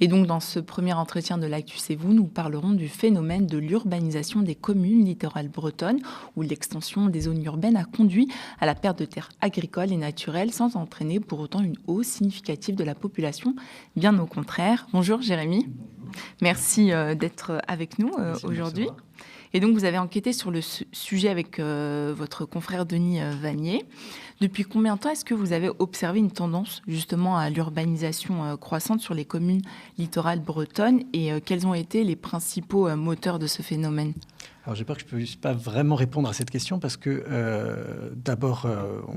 Et donc, dans ce premier entretien de l'Actu C'est vous, nous parlerons du phénomène de l'urbanisation des communes littorales bretonnes, où l'extension des zones urbaines a conduit à la perte de terres agricoles et naturelles, sans entraîner pour autant une hausse significative de la population. Bien au contraire. Bonjour Jérémy. Merci d'être avec nous aujourd'hui. Et donc, vous avez enquêté sur le sujet avec votre confrère Denis Vanier. Depuis combien de temps est-ce que vous avez observé une tendance justement à l'urbanisation croissante sur les communes littorales bretonnes et quels ont été les principaux moteurs de ce phénomène ? Alors j'ai peur que je ne puisse pas vraiment répondre à cette question parce que d'abord,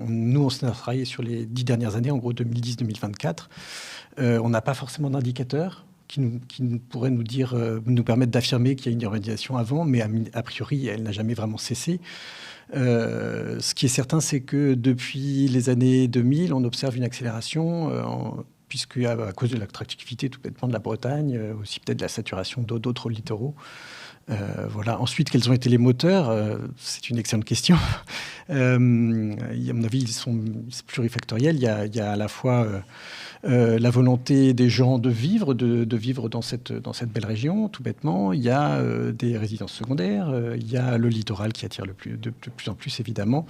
nous on s'est travaillé sur les 10 dernières années, en gros 2010-2024. On n'a pas forcément d'indicateurs qui pourrait nous dire, nous permettre d'affirmer qu'il y a une urbanisation avant, mais a priori, elle n'a jamais vraiment cessé. Ce qui est certain, c'est que depuis les années 2000, on observe une accélération, puisque à cause de l'attractivité tout bêtement de la Bretagne, aussi peut-être de la saturation d'autres littoraux. Voilà. Ensuite, quels ont été les moteurs ? C'est une excellente question. À mon avis, c'est plurifactoriel. Il y a à la fois la volonté des gens de vivre dans cette belle région, tout bêtement. Il y a des résidences secondaires. Il y a le littoral qui attire de plus en plus, évidemment.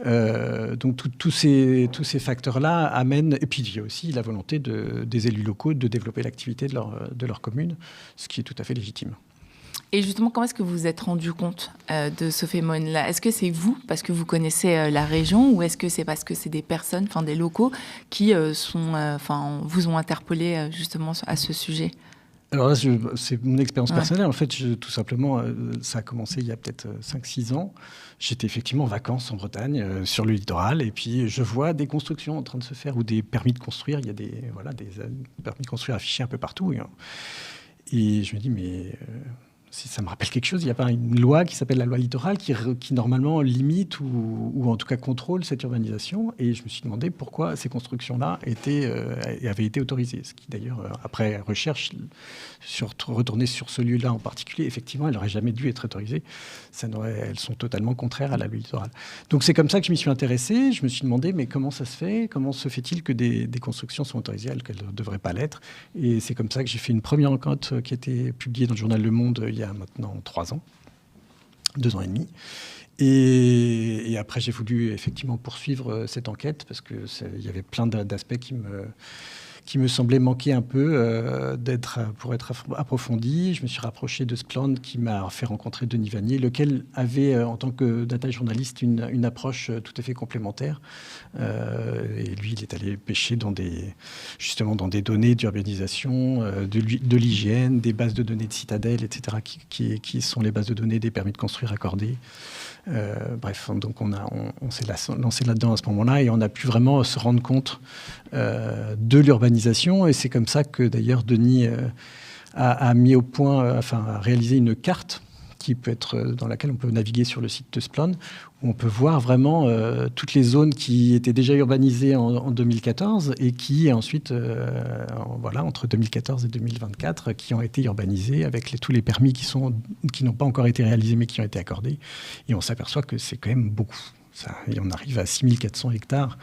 Donc, tous ces facteurs-là amènent... Et puis, il y a aussi la volonté des élus locaux de développer l'activité de leur commune, ce qui est tout à fait légitime. Et justement, comment est-ce que vous vous êtes rendu compte de ce phénomène-là ? Est-ce que c'est vous, parce que vous connaissez la région, ou est-ce que c'est parce que c'est des personnes, des locaux, qui vous ont interpellé justement à ce sujet ? Alors là, c'est mon expérience personnelle. En fait, tout simplement, ça a commencé il y a peut-être 5-6 ans. J'étais effectivement en vacances en Bretagne, sur le littoral, et puis je vois des constructions en train de se faire, ou des permis de construire. Il y a des permis de construire affichés un peu partout. Et je me dis, mais... si ça me rappelle quelque chose, il n'y a pas une loi qui s'appelle la loi littorale qui normalement limite ou en tout cas contrôle cette urbanisation. Et je me suis demandé pourquoi ces constructions-là avaient été autorisées. Ce qui d'ailleurs, après recherche, retourner sur ce lieu-là en particulier, effectivement, elles n'auraient jamais dû être autorisées. Elles sont totalement contraires à la loi littorale. Donc c'est comme ça que je m'y suis intéressé. Je me suis demandé, mais comment ça se fait ? Comment se fait-il que des constructions sont autorisées alors qu'elles ne devraient pas l'être ? Et c'est comme ça que j'ai fait une première enquête qui a été publiée dans le journal Le Monde il y a maintenant 3 ans, 2 ans et demi. Et après, j'ai voulu effectivement poursuivre cette enquête parce qu'il y avait plein d'aspects qui me semblaient manquer un peu pour être approfondis. Je me suis rapproché de Splend qui m'a fait rencontrer Denis Vanier, lequel avait, en tant que data journaliste, une approche tout à fait complémentaire. Et lui, il est allé pêcher justement dans des données d'urbanisation, de l'hygiène, des bases de données de Citadel, etc., qui sont les bases de données des permis de construire accordés. Bref, donc on s'est lancé là-dedans à ce moment-là et on a pu vraiment se rendre compte de l'urbanisation. Et c'est comme ça que d'ailleurs Denis a mis au point, a réalisé une carte dans laquelle on peut naviguer sur le site de Splend, où on peut voir vraiment toutes les zones qui étaient déjà urbanisées en 2014 et qui ensuite, entre 2014 et 2024, qui ont été urbanisées avec tous les permis qui n'ont pas encore été réalisés mais qui ont été accordés. Et on s'aperçoit que c'est quand même beaucoup. Et on arrive à 6400 hectares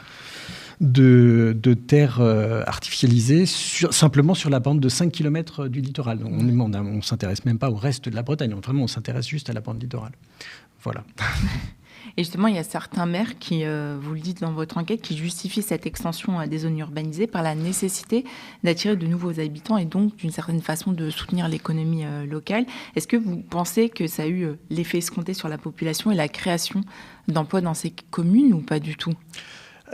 de terres artificialisées simplement sur la bande de 5 km du littoral. Donc on ne s'intéresse même pas au reste de la Bretagne. Vraiment, on s'intéresse juste à la bande littorale. Voilà. Et justement, il y a certains maires qui, vous le dites dans votre enquête, qui justifient cette extension des zones urbanisées par la nécessité d'attirer de nouveaux habitants et donc d'une certaine façon de soutenir l'économie locale. Est-ce que vous pensez que ça a eu l'effet escompté sur la population et la création d'emplois dans ces communes ou pas du tout ?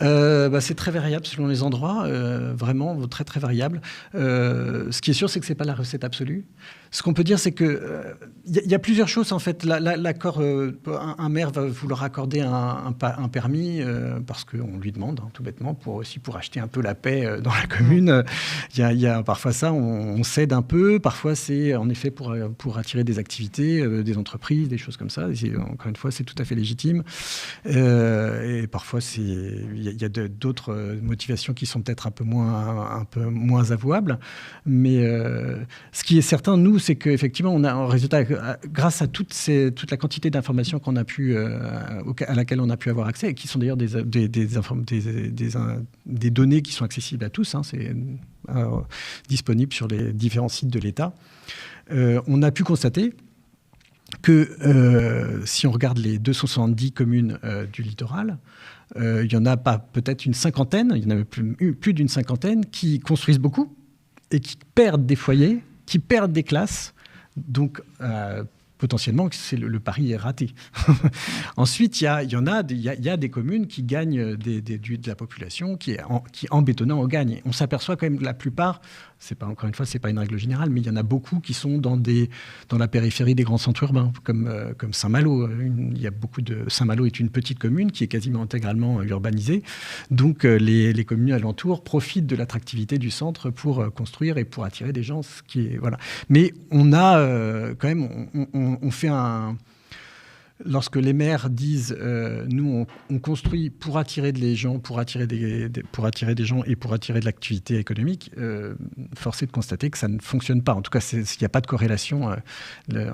C'est très variable selon les endroits, vraiment très très variable. Ce qui est sûr, c'est que c'est pas la recette absolue. Ce qu'on peut dire, c'est que y a plusieurs choses en fait. L'accord, un maire va vouloir accorder un permis parce qu'on lui demande, tout bêtement, pour acheter un peu la paix dans la commune. Il y a parfois ça, on cède un peu. Parfois, c'est en effet pour attirer des activités, des entreprises, des choses comme ça. Et encore une fois, c'est tout à fait légitime. Et parfois, il y a d'autres motivations qui sont peut-être un peu moins avouables. Mais ce qui est certain, nous, c'est qu'effectivement, on a un résultat, grâce à toute la quantité d'informations à laquelle on a pu avoir accès, et qui sont d'ailleurs des données qui sont accessibles à tous. C'est disponibles sur les différents sites de l'État. On a pu constater que si on regarde les 270 communes du littoral, il y en a pas peut-être une cinquantaine, il y en a plus d'une cinquantaine qui construisent beaucoup et qui perdent des foyers, qui perdent des classes. Donc, potentiellement, le pari est raté. Ensuite, il y a des communes qui gagnent de la population, qui en bétonnant, gagnent. On s'aperçoit quand même que la plupart, encore une fois, c'est pas une règle générale, mais il y en a beaucoup qui sont dans la périphérie des grands centres urbains, comme Saint-Malo. Saint-Malo est une petite commune qui est quasiment intégralement urbanisée. Donc, les communes alentours profitent de l'attractivité du centre pour construire et pour attirer des gens. Voilà. Mais on a quand même... On fait lorsque les maires disent nous on construit pour attirer des gens, pour attirer des gens et pour attirer de l'activité économique, force est de constater que ça ne fonctionne pas. En tout cas, il n'y a pas de corrélation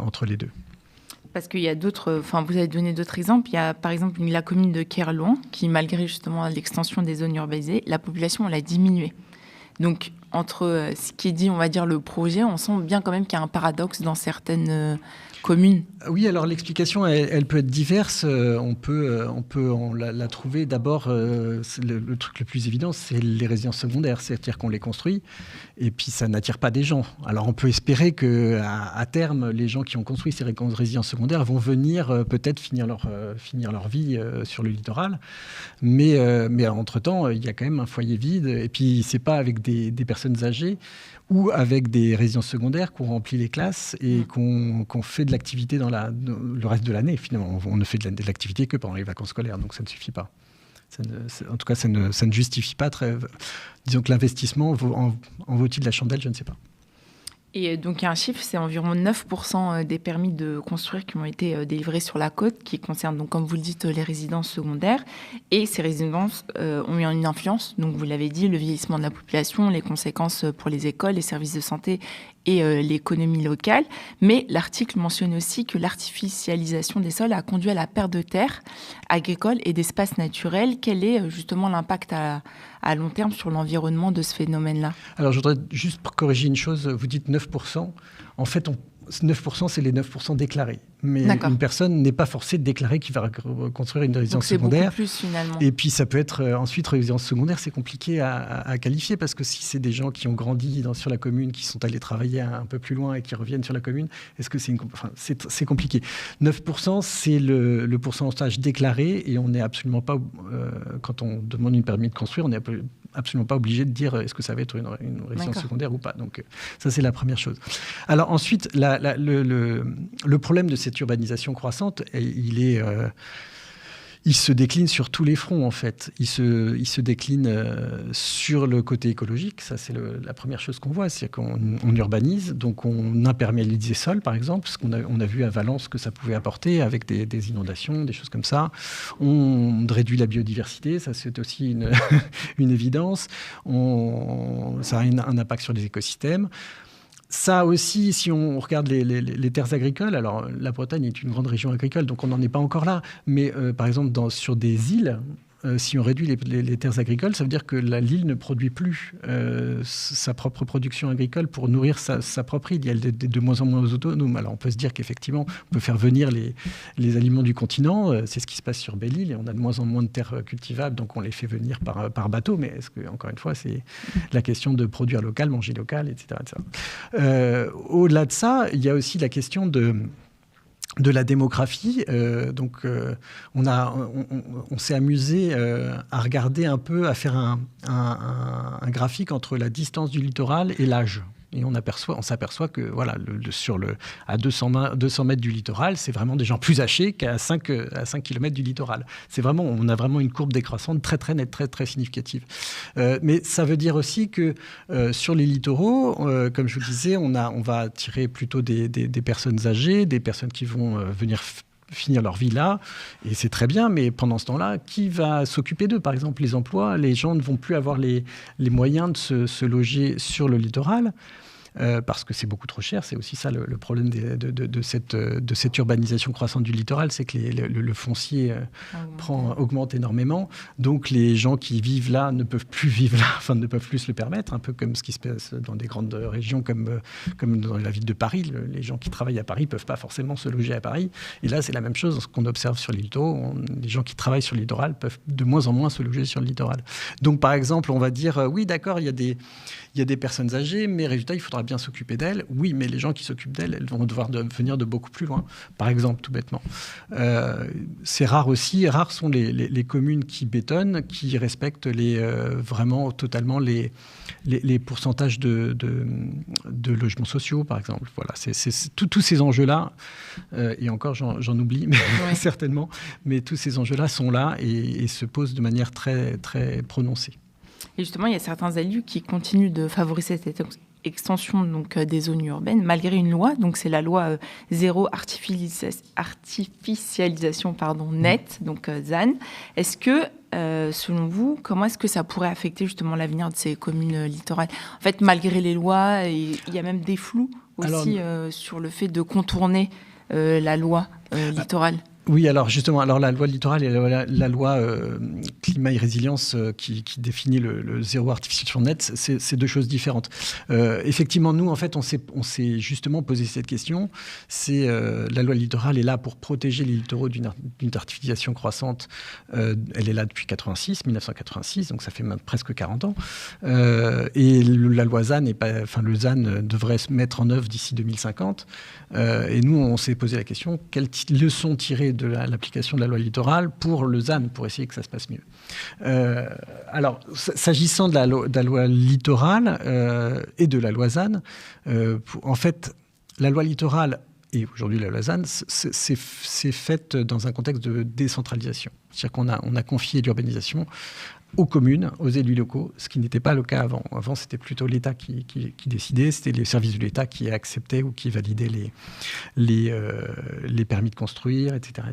entre les deux. Parce qu'il y a d'autres, vous avez donné d'autres exemples. Il y a par exemple la commune de Kerlouan qui, malgré justement l'extension des zones urbanisées, la population elle a diminué. Donc entre ce qui est dit, on va dire le projet, on sent bien quand même qu'il y a un paradoxe dans certaines communes. Oui, alors l'explication, elle peut être diverse. On peut la trouver. D'abord, le truc le plus évident, c'est les résidences secondaires. C'est-à-dire qu'on les construit et puis ça n'attire pas des gens. Alors on peut espérer qu'à terme, les gens qui ont construit ces résidences secondaires vont venir peut-être finir leur vie sur le littoral. Mais entre-temps, il y a quand même un foyer vide. Et puis, c'est pas avec des personnes âgées ou avec des résidences secondaires qu'on remplit les classes et qu'on fait de l'activité le reste de l'année. Finalement, on ne fait de l'activité que pendant les vacances scolaires, donc ça ne suffit pas. En tout cas, ça ne justifie pas disons que l'investissement en vaut-il la chandelle, je ne sais pas. Et donc, il y a un chiffre, c'est environ 9% des permis de construire qui ont été délivrés sur la côte, qui concernent, donc, comme vous le dites, les résidences secondaires. Et ces résidences ont eu une influence, donc vous l'avez dit, le vieillissement de la population, les conséquences pour les écoles, les services de santé et l'économie locale. Mais l'article mentionne aussi que l'artificialisation des sols a conduit à la perte de terres agricoles et d'espaces naturels. Quel est justement l'impact à long terme sur l'environnement de ce phénomène-là ? Alors, je voudrais juste corriger une chose. Vous dites 9%. En fait, 9%, c'est les 9% déclarés. Mais une personne n'est pas forcée de déclarer qu'il va construire une résidence secondaire. Donc c'est beaucoup plus, finalement. Et puis, ça peut être... ensuite, résidence secondaire, c'est compliqué à qualifier parce que si c'est des gens qui ont grandi sur la commune, qui sont allés travailler un peu plus loin et qui reviennent sur la commune, est-ce que c'est compliqué. 9%, c'est le pourcentage déclaré et on n'est absolument pas... quand on demande une permis de construire, on n'est absolument pas obligé de dire est-ce que ça va être une résidence secondaire ou pas. Donc, ça, c'est la première chose. Alors, ensuite, le problème de cette urbanisation croissante, il se décline sur tous les fronts, en fait. Il se décline sur le côté écologique. Ça, c'est la première chose qu'on voit. C'est qu'on urbanise, donc on imperméabilise les sols, par exemple, parce qu'on a vu à Valence ce que ça pouvait apporter avec des inondations, des choses comme ça. On réduit la biodiversité. Ça, c'est aussi une évidence. Ça a un impact sur les écosystèmes. Ça aussi, si on regarde les terres agricoles, alors la Bretagne est une grande région agricole, donc on n'en est pas encore là. Mais par exemple, sur des îles, si on réduit les terres agricoles, ça veut dire que l'île ne produit plus sa propre production agricole pour nourrir sa propre île. Elle est de moins en moins autonome. Alors on peut se dire qu'effectivement, on peut faire venir les aliments du continent. C'est ce qui se passe sur Belle-Île. Et on a de moins en moins de terres cultivables, donc on les fait venir par bateau. Mais est-ce que, encore une fois, c'est la question de produire local, manger local, etc. Au-delà de ça, il y a aussi la question de la démographie. On s'est amusé à regarder un peu, à faire un graphique entre la distance du littoral et l'âge. Et on s'aperçoit que à 200 mètres du littoral, c'est vraiment des gens plus âgés qu'à 5 km du littoral. On a vraiment une courbe décroissante très, très nette, très, très significative. Mais ça veut dire aussi que sur les littoraux, comme je vous le disais, on va attirer plutôt des personnes âgées, des personnes qui vont venir finir leur vie là, et c'est très bien, mais pendant ce temps-là, qui va s'occuper d'eux ? Par exemple, les emplois, les gens ne vont plus avoir les moyens de se loger sur le littoral. parce que c'est beaucoup trop cher. C'est aussi ça le problème de cette urbanisation croissante du littoral, c'est que le foncier augmente énormément. Donc les gens qui vivent là ne peuvent plus vivre là, enfin ne peuvent plus se le permettre, un peu comme ce qui se passe dans des grandes régions comme dans la ville de Paris. Les gens qui travaillent à Paris ne peuvent pas forcément se loger à Paris. Et là, c'est la même chose qu'on observe sur l'île d'Eau. Les gens qui travaillent sur le littoral peuvent de moins en moins se loger sur le littoral. Donc, par exemple, on va dire, oui, d'accord, il y a des personnes âgées, mais résultat, il faudra bien s'occuper d'elles. Oui, mais les gens qui s'occupent d'elles, elles vont devoir venir de beaucoup plus loin, par exemple, tout bêtement. C'est rare aussi. Rares sont les communes qui bétonnent, qui respectent vraiment totalement les pourcentages de logements sociaux, par exemple. Voilà, tous ces enjeux-là, et encore j'en oublie, mais certainement, mais tous ces enjeux-là sont là et se posent de manière très, très prononcée. Et justement, il y a certains élus qui continuent de favoriser cette extension donc, des zones urbaines, malgré une loi, donc c'est la loi zéro artificialisation nette, donc ZAN. Est-ce que, selon vous, comment est-ce que ça pourrait affecter justement l'avenir de ces communes littorales ? En fait, malgré les lois, il y a même des flous aussi sur le fait de contourner la loi littorale. Oui, alors justement, la loi littorale et la loi climat et résilience qui définit le zéro artificialisation nette, c'est deux choses différentes. Effectivement, nous, en fait, on s'est justement posé cette question. La loi littorale est là pour protéger les littoraux d'une artificialisation croissante. Elle est là depuis 1986, donc ça fait presque 40 ans. Et la loi ZAN, le ZAN devrait se mettre en œuvre d'ici 2050. Et nous, on s'est posé la question, quelles leçons tirer de l'application de la loi littorale pour le ZAN, pour essayer que ça se passe mieux. Alors, s'agissant de la loi littorale et de la loi ZAN, en fait, la loi littorale et aujourd'hui la loi ZAN, c'est fait dans un contexte de décentralisation. C'est-à-dire qu'on a confié l'urbanisation aux communes, aux élus locaux, ce qui n'était pas le cas avant. Avant, c'était plutôt l'État qui décidait, c'était les services de l'État qui acceptaient ou qui validaient les permis de construire, etc.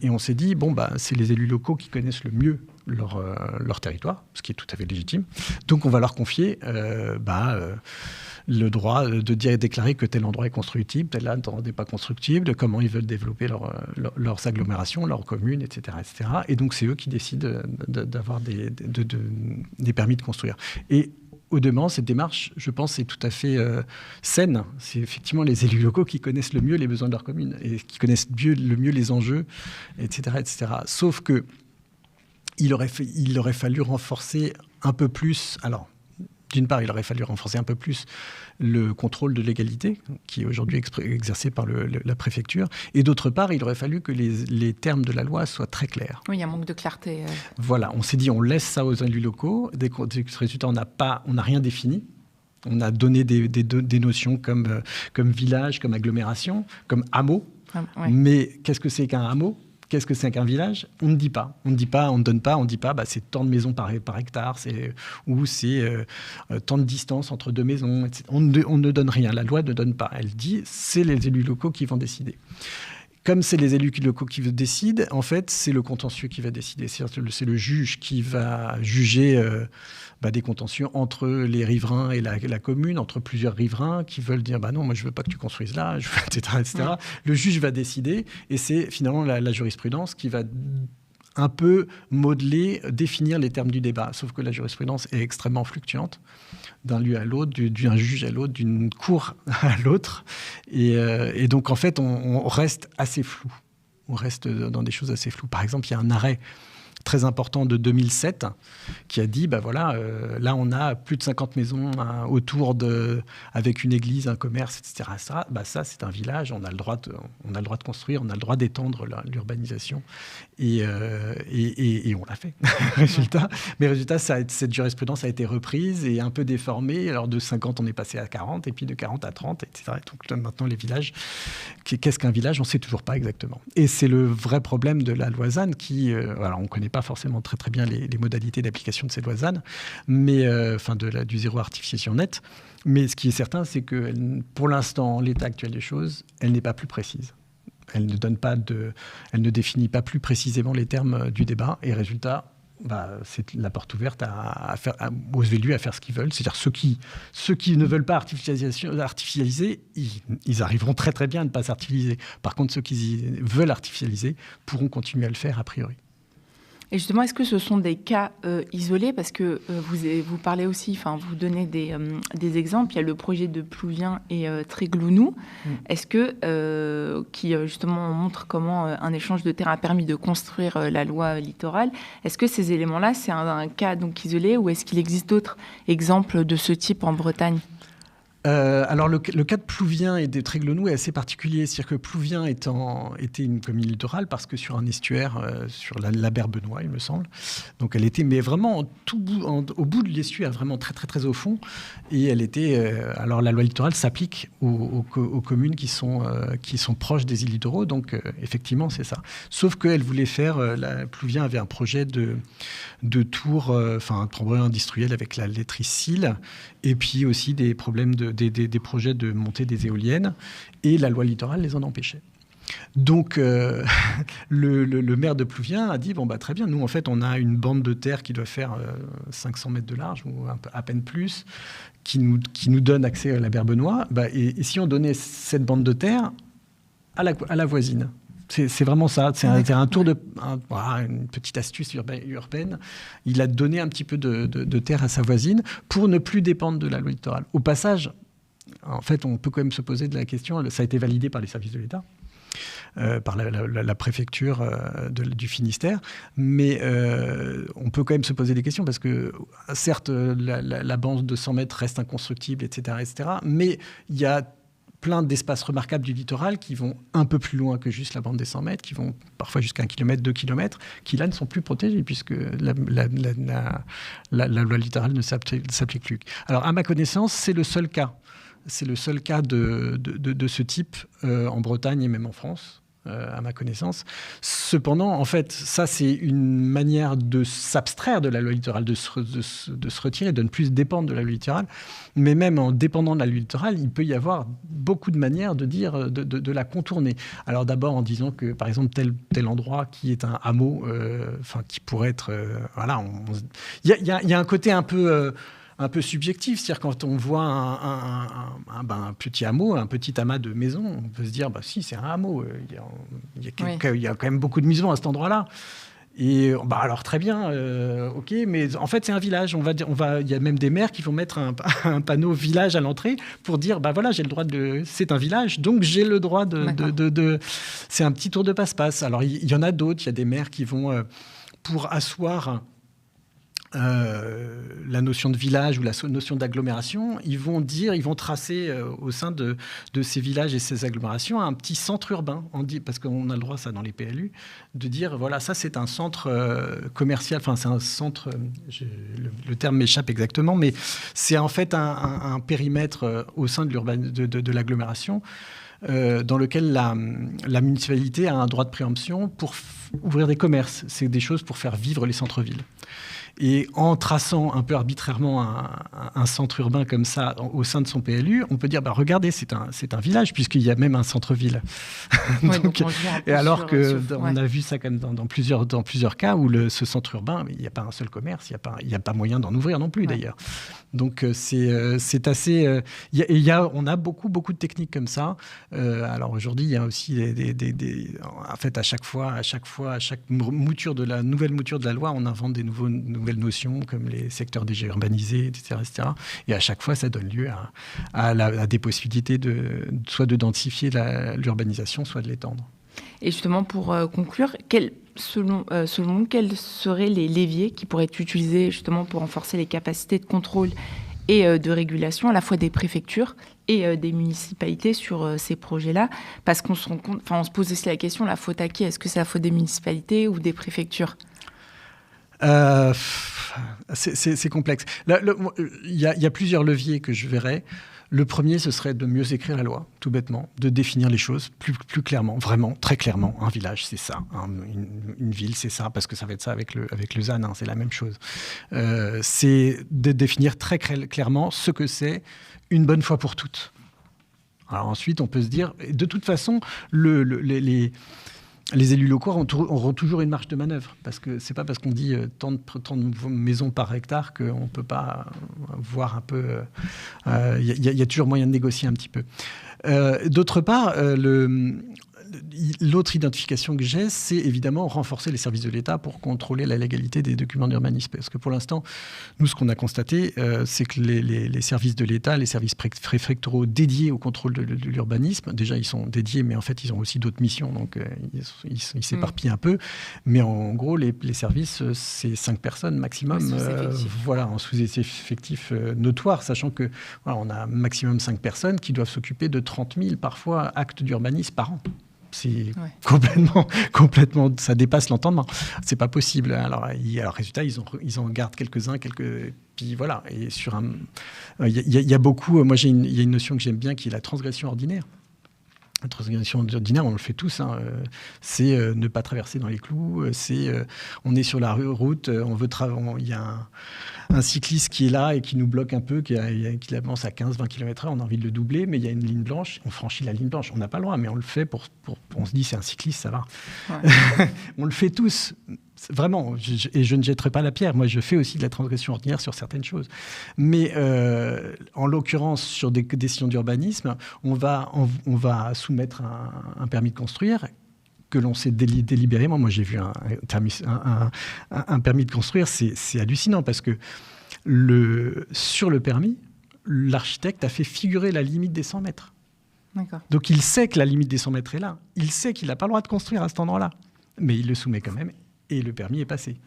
Et on s'est dit, c'est les élus locaux qui connaissent le mieux leur territoire, ce qui est tout à fait légitime. Donc, on va leur confier le droit de déclarer que tel endroit est constructible, tel endroit n'est pas constructible, comment ils veulent développer leurs agglomérations, leurs communes, etc., etc. Et donc, c'est eux qui décident d'avoir des permis de construire. Et au demeurant, cette démarche, je pense, est tout à fait saine. C'est effectivement les élus locaux qui connaissent le mieux les besoins de leur commune et qui connaissent le mieux les enjeux, etc., etc. Sauf que il aurait fallu renforcer un peu plus... Alors, d'une part, il aurait fallu renforcer un peu plus le contrôle de légalité, qui est aujourd'hui exercé par la préfecture. Et d'autre part, il aurait fallu que les termes de la loi soient très clairs. Oui, il y a un manque de clarté. Voilà, on s'est dit, on laisse ça aux élus locaux. Des résultats, on n'a rien défini. On a donné des notions comme village, comme agglomération, comme hameau. Ouais. Mais qu'est-ce que c'est qu'un hameau ? Qu'est-ce que c'est qu'un village ? On ne dit pas. On ne donne pas. On ne dit pas, c'est tant de maisons par hectare, ou c'est tant de distance entre deux maisons, etc. On ne donne rien. La loi ne donne pas. Elle dit, c'est les élus locaux qui vont décider. Comme c'est les élus locaux qui décident, en fait, c'est le contentieux qui va décider. C'est le juge qui va juger des contentieux entre les riverains et la commune, entre plusieurs riverains qui veulent dire non, moi je veux pas que tu construises là, etc. Ouais. Le juge va décider et c'est finalement la jurisprudence qui va un peu modeler, définir les termes du débat. Sauf que la jurisprudence est extrêmement fluctuante d'un lieu à l'autre, d'un juge à l'autre, d'une cour à l'autre. Et donc, en fait, on reste assez flou. On reste dans des choses assez floues. Par exemple, il y a un arrêt très important de 2007 qui a dit, là, on a plus de 50 maisons autour avec une église, un commerce, etc. Ça, c'est un village, on a le droit de construire, on a le droit d'étendre l'urbanisation. Et on l'a fait. Résultat, cette jurisprudence a été reprise et un peu déformée. Alors, de 50, on est passé à 40, et puis de 40 à 30, etc. Donc, maintenant, les villages, qu'est-ce qu'un village ? On ne sait toujours pas exactement. Et c'est le vrai problème de la loi ZAN qui... on ne connaît pas forcément très, très bien les modalités d'application de cette loi ZAN, mais, du zéro artificialisation nette. Mais ce qui est certain, c'est que pour l'instant, l'état actuel des choses, elle n'est pas plus précise. Elle ne définit pas plus précisément les termes du débat. Et résultat, c'est la porte ouverte aux élus à faire ce qu'ils veulent. C'est-à-dire ceux qui ne veulent pas artificialiser, ils arriveront très très bien à ne pas s'artificialiser. Par contre, ceux qui veulent artificialiser pourront continuer à le faire a priori. Et justement, est-ce que ce sont des cas isolés? Parce que vous parlez aussi, vous donnez des exemples. Il y a le projet de Plouvien et Tréglou. Est-ce que, qui justement montre comment un échange de terrain a permis de construire la loi littorale, est-ce que ces éléments-là, c'est un cas donc isolé ou est-ce qu'il existe d'autres exemples de ce type en Bretagne? Alors le cas de Plouvien et de Tréglou est assez particulier. C'est-à-dire que Plouvien était une commune littorale parce que sur un estuaire, sur la Berbenois, il me semble. Donc elle était, mais vraiment au bout de l'estuaire, vraiment très très très au fond. Et elle était. Alors la loi littorale s'applique aux communes qui sont proches des îles littoraux. Donc effectivement c'est ça. Sauf qu'elle voulait faire. Plouvien avait un projet de tour, un projet industriel avec la laiterie Sille, et puis aussi des problèmes des projets de montée des éoliennes, et la loi littorale les en empêchait. Donc, le maire de Plouvien a dit, très bien, nous, en fait, on a une bande de terre qui doit faire 500 mètres de large, ou à peine plus, qui nous donne accès à la Berbenois, et si on donnait cette bande de terre à la voisine? C'est vraiment ça. C'est un tour une petite astuce urbaine. Il a donné un petit peu de terre à sa voisine pour ne plus dépendre de la loi littorale. Au passage, en fait, on peut quand même se poser de la question. Ça a été validé par les services de l'État, par la préfecture du Finistère, mais on peut quand même se poser des questions parce que, certes, la bande de 100 mètres reste inconstructible, etc., mais il y a plein d'espaces remarquables du littoral qui vont un peu plus loin que juste la bande des 100 mètres, qui vont parfois jusqu'à 1 kilomètre, 2 kilomètres, qui là ne sont plus protégés puisque la loi littorale ne s'applique plus. Alors, à ma connaissance, c'est le seul cas. C'est le seul cas de ce type en Bretagne et même en France, à ma connaissance. Cependant, en fait, ça, c'est une manière de s'abstraire de la loi littorale, de se retirer, de ne plus dépendre de la loi littorale. Mais même en dépendant de la loi littorale, il peut y avoir beaucoup de manières de dire, de la contourner. Alors d'abord en disant que, par exemple, tel endroit qui est un hameau, qui pourrait être... Il y a un côté un peu subjectif, c'est-à-dire quand on voit un petit hameau, un petit amas de maisons, on peut se dire, si, c'est un hameau. Il y a quand même beaucoup de maisons à cet endroit-là. Et alors très bien, ok, mais en fait c'est un village. Il y a même des maires qui vont mettre un panneau village à l'entrée pour dire, j'ai le droit c'est un village, donc j'ai le droit c'est un petit tour de passe-passe. Alors il y en a d'autres, il y a des maires qui vont pour asseoir la notion de village ou la notion d'agglomération, ils vont tracer au sein de ces villages et ces agglomérations un petit centre urbain. Parce qu'on a le droit, ça, dans les PLU, de dire, ça, c'est un centre commercial, c'est un centre, le terme m'échappe exactement, mais c'est en fait un périmètre au sein de l'agglomération dans lequel la municipalité a un droit de préemption pour ouvrir des commerces. C'est des choses pour faire vivre les centres-villes. Et en traçant un peu arbitrairement un centre urbain comme ça au sein de son PLU, on peut dire, regardez, c'est un village, puisqu'il y a même un centre-ville. Et alors qu'on a vu ça quand même dans plusieurs cas où ce centre urbain, il n'y a pas un seul commerce, il n'y a pas moyen d'en ouvrir non plus, d'ailleurs. Donc c'est assez... on a beaucoup de techniques comme ça. Alors aujourd'hui, il y a aussi en fait, à chaque nouvelle mouture de la loi, on invente des nouvelles notions comme les secteurs déjà urbanisés, etc. Et à chaque fois, ça donne lieu à des possibilités soit de densifier l'urbanisation, soit de l'étendre. Et justement, pour conclure, selon vous, quels seraient les leviers qui pourraient être utilisés justement pour renforcer les capacités de contrôle et de régulation à la fois des préfectures et des municipalités sur ces projets-là? Parce qu'on se rend compte, on se pose aussi la question, la faute à qui? Est-ce que c'est la faute des municipalités ou des préfectures? C'est complexe. Il y a plusieurs leviers que je verrais. Le premier, ce serait de mieux écrire la loi, tout bêtement, de définir les choses plus clairement, vraiment, très clairement. Un village, c'est ça. Une ville, c'est ça, parce que ça va être ça avec le ZAN, c'est la même chose. C'est de définir très clairement ce que c'est une bonne fois pour toutes. Alors ensuite, on peut se dire, de toute façon, les élus locaux auront toujours une marge de manœuvre, parce que c'est pas parce qu'on dit tant de maisons par hectare qu'on peut pas voir un peu. Y a toujours moyen de négocier un petit peu. D'autre part, l'autre identification que j'ai, c'est évidemment renforcer les services de l'État pour contrôler la légalité des documents d'urbanisme. Parce que pour l'instant, nous, ce qu'on a constaté, c'est que les services de l'État, les services préfectoraux dédiés au contrôle de l'urbanisme, déjà, ils sont dédiés, mais en fait, ils ont aussi d'autres missions, donc ils s'éparpillent un peu. Mais en gros, les services, c'est 5 personnes maximum, en sous-effectif notoire, sachant que voilà, on a maximum 5 personnes qui doivent s'occuper de 30 000, parfois, actes d'urbanisme par an. C'est complètement, ça dépasse l'entendement. C'est pas possible. Alors résultat, ils en gardent quelques-uns, puis voilà. Et il y a beaucoup. Moi, il y a une notion que j'aime bien qui est la transgression ordinaire. La transgression ordinaire, on le fait tous. C'est ne pas traverser dans les clous. On est sur la route, il y a un cycliste qui est là et qui nous bloque un peu, qui avance à 15-20 km/h, on a envie de le doubler, mais il y a une ligne blanche, on franchit la ligne blanche. On n'a pas le droit, mais on le fait on se dit c'est un cycliste, ça va. Ouais. On le fait tous, vraiment, et je ne jetterai pas la pierre. Moi, je fais aussi de la transgression ordinaire sur certaines choses. Mais en l'occurrence, sur des décisions d'urbanisme, on va soumettre un permis de construire que l'on sait délibérément. Moi, j'ai vu un permis de construire, c'est hallucinant parce que sur le permis, l'architecte a fait figurer la limite des 100 mètres. D'accord. Donc, il sait que la limite des 100 mètres est là. Il sait qu'il n'a pas le droit de construire à cet endroit-là. Mais il le soumet quand même et le permis est passé.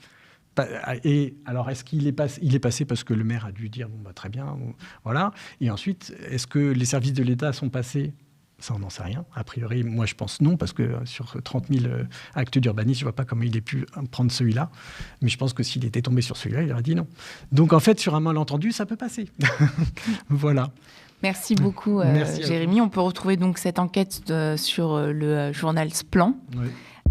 Et alors, est-ce qu'il est passé ? Il est passé parce que le maire a dû dire très bien, voilà. Et ensuite, est-ce que les services de l'État sont passés ? Ça, on n'en sait rien. A priori, moi, je pense non, parce que sur 30 000 actes d'urbanisme, je ne vois pas comment il ait pu prendre celui-là. Mais je pense que s'il était tombé sur celui-là, il aurait dit non. Donc, en fait, sur un malentendu, ça peut passer. Voilà. Merci beaucoup, Jérémy. On peut retrouver donc cette enquête sur le journal Splan. Oui.